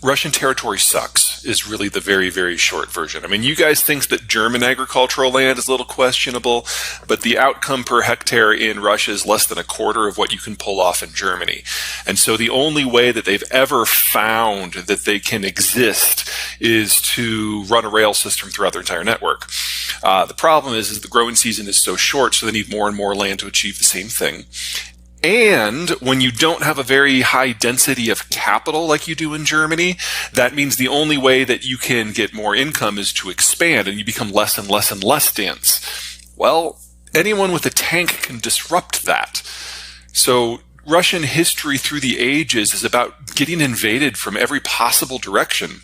Russian territory sucks is really the very, very short version. I mean, you guys think that German agricultural land is a little questionable, but the outcome per hectare in Russia is less than a quarter of what you can pull off in Germany. And so the only way that they've ever found that they can exist is to run a rail system throughout their entire network. The problem is the growing season is so short, so they need more and more land to achieve the same thing. And when you don't have a very high density of capital like you do in Germany, that means the only way that you can get more income is to expand, and you become less and less and less dense. Well, anyone with a tank can disrupt that. So Russian history through the ages is about getting invaded from every possible direction.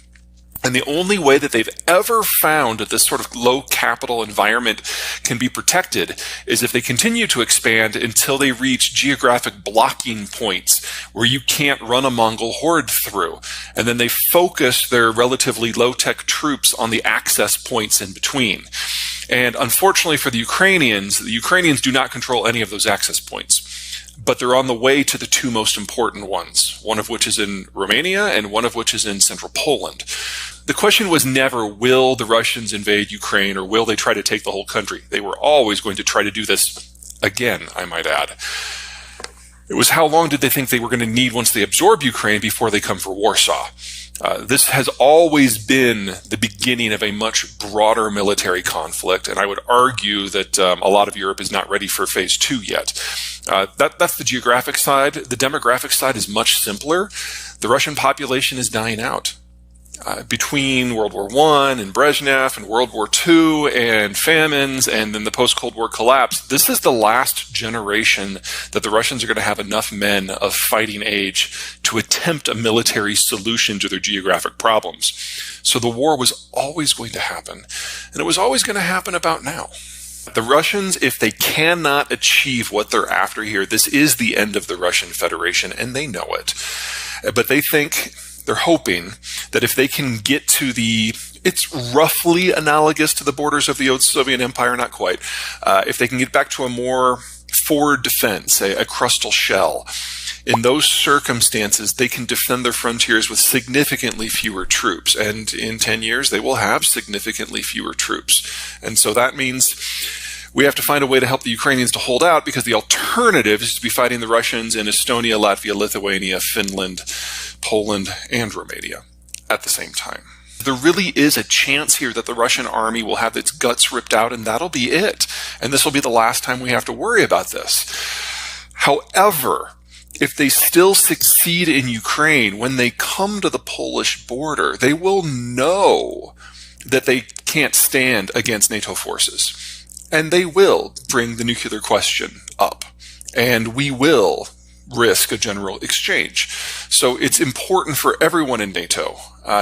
And the only way that they've ever found that this sort of low capital environment can be protected is if they continue to expand until they reach geographic blocking points where you can't run a Mongol horde through. And then they focus their relatively low-tech troops on the access points in between. And unfortunately for the Ukrainians do not control any of those access points. But they're on the way to the two most important ones, one of which is in Romania and one of which is in central Poland. The question was never, will the Russians invade Ukraine or will they try to take the whole country? They were always going to try to do this again, I might add. It was how long did they think they were going to need once they absorb Ukraine before they come for Warsaw? This has always been the beginning of a much broader military conflict, and I would argue that a lot of Europe is not ready for phase 2 yet. That's the geographic side. The demographic side is much simpler. The Russian population is dying out. Between World War I and Brezhnev and World War II and famines and then the post-Cold War collapse, this is the last generation that the Russians are going to have enough men of fighting age to attempt a military solution to their geographic problems. So the war was always going to happen, and it was always going to happen about now. The Russians, if they cannot achieve what they're after here, this is the end of the Russian Federation, and they know it. But they're hoping that if they can get to it's roughly analogous to the borders of the old Soviet Empire, not quite. If they can get back to a more forward defense, a crustal shell, in those circumstances, they can defend their frontiers with significantly fewer troops. And in 10 years, they will have significantly fewer troops. And so that means we have to find a way to help the Ukrainians to hold out, because the alternative is to be fighting the Russians in Estonia, Latvia, Lithuania, Finland, Poland, and Romania at the same time. There really is a chance here that the Russian army will have its guts ripped out, and that'll be it. And this will be the last time we have to worry about this. However, if they still succeed in Ukraine, when they come to the Polish border, they will know that they can't stand against NATO forces. And they will bring the nuclear question up. And we will risk a general exchange. So it's important for everyone in NATO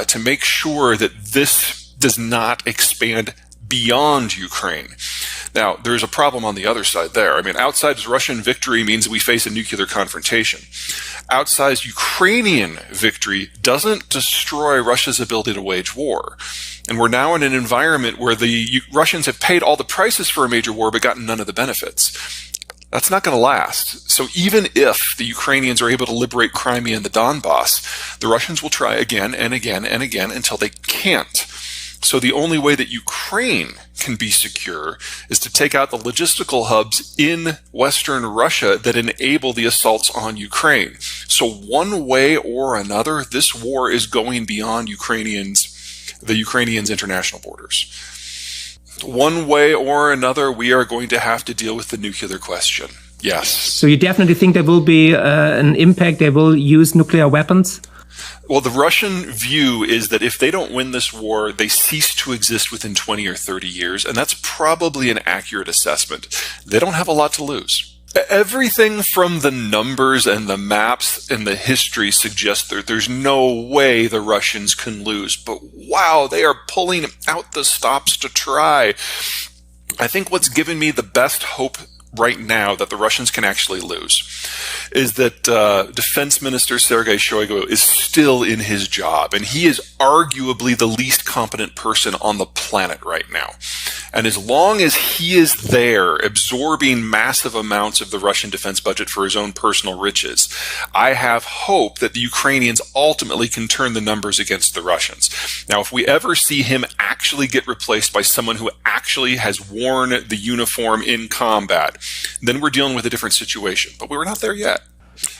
to make sure that this does not expand beyond Ukraine. Now, there's a problem on the other side there. I mean, outside Russian victory means we face a nuclear confrontation. Outsized Ukrainian victory doesn't destroy Russia's ability to wage war. And we're now in an environment where the Russians have paid all the prices for a major war but gotten none of the benefits. That's not going to last. So even if the Ukrainians are able to liberate Crimea and the Donbass, the Russians will try again and again and again until they can't. So the only way that Ukraine can be secure is to take out the logistical hubs in Western Russia that enable the assaults on Ukraine. So one way or another, this war is going beyond the Ukrainians' international borders. One way or another, we are going to have to deal with the nuclear question. Yes. So you definitely think there will be an impact? They will use nuclear weapons? Well, the Russian view is that if they don't win this war, they cease to exist within 20 or 30 years, and that's probably an accurate assessment. They don't have a lot to lose. Everything from the numbers and the maps and the history suggests that there's no way the Russians can lose. But wow, they are pulling out the stops to try. I think what's given me the best hope right now that the Russians can actually lose is that Defense Minister Sergei Shoigu is still in his job, and he is arguably the least competent person on the planet right now. And as long as he is there absorbing massive amounts of the Russian defense budget for his own personal riches, I have hope that the Ukrainians ultimately can turn the numbers against the Russians. Now, if we ever see him actually get replaced by someone who actually has worn the uniform in combat, then we're dealing with a different situation. But we're not there yet.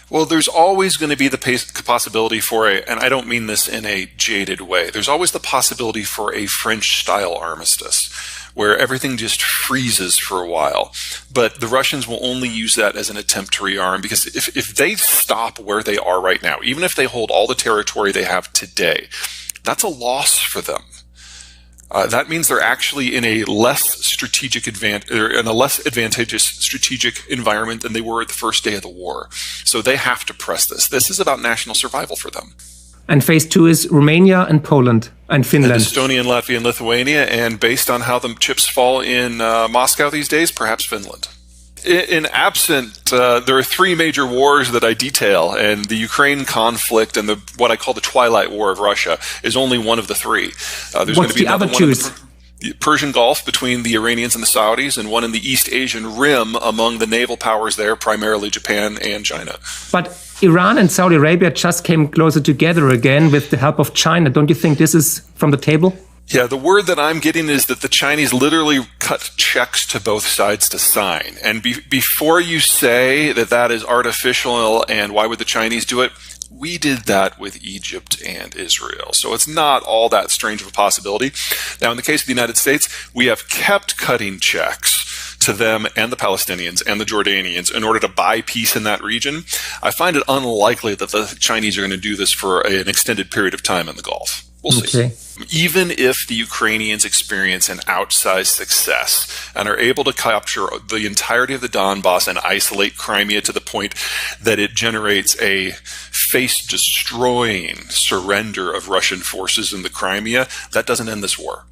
Well, there's always going to be the possibility for and I don't mean this in a jaded way, there's always the possibility for a French-style armistice, where everything just freezes for a while. But the Russians will only use that as an attempt to rearm, because if they stop where they are right now, even if they hold all the territory they have today, that's a loss for them. That means they're actually in a less advantageous strategic environment than they were at the first day of the war. So they have to press this. This is about national survival for them. And phase 2 is Romania and Poland and Finland. And Estonia, and Latvia, and Lithuania. And based on how the chips fall in Moscow these days, perhaps Finland. In absent, there are 3 major wars that I detail, and the Ukraine conflict and what I call the Twilight War of Russia is only one of the 3. There's going to be another one in the Persian Gulf between the Iranians and the Saudis, and one in the East Asian Rim among the naval powers there, primarily Japan and China. But Iran and Saudi Arabia just came closer together again with the help of China. Don't you think this is from the table? Yeah, the word that I'm getting is that the Chinese literally cut checks to both sides to sign. And before you say that is artificial and why would the Chinese do it, we did that with Egypt and Israel. So it's not all that strange of a possibility. Now, in the case of the United States, we have kept cutting checks to them and the Palestinians and the Jordanians in order to buy peace in that region. I find it unlikely that the Chinese are going to do this for an extended period of time in the Gulf. We'll see. Okay. Even if the Ukrainians experience an outsized success and are able to capture the entirety of the Donbass and isolate Crimea to the point that it generates a face-destroying surrender of Russian forces in the Crimea, that doesn't end this war.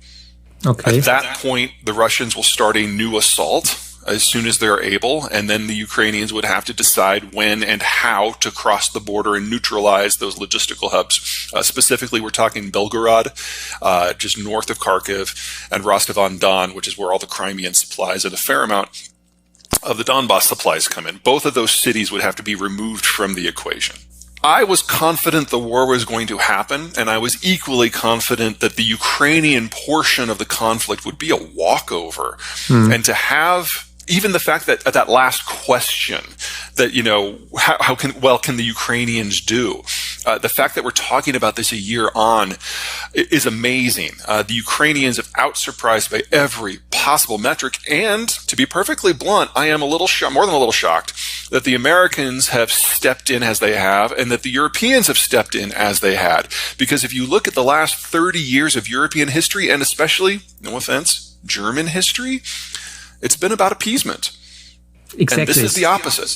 Okay. At that point, the Russians will start a new assault as soon as they're able, and then the Ukrainians would have to decide when and how to cross the border and neutralize those logistical hubs. Specifically, we're talking Belgorod, just north of Kharkiv, and Rostov-on-Don, which is where all the Crimean supplies and a fair amount of the Donbass supplies come in. Both of those cities would have to be removed from the equation. I was confident the war was going to happen, and I was equally confident that the Ukrainian portion of the conflict would be a walkover. And to have even the fact that at that last question that, how can the Ukrainians do? The fact that we're talking about this a year on is amazing. The Ukrainians have out-surprised by every possible metric. And to be perfectly blunt, I am more than a little shocked that the Americans have stepped in as they have and that the Europeans have stepped in as they had. Because if you look at the last 30 years of European history, and especially, no offense, German history, it's been about appeasement. Exactly. And this is the opposite.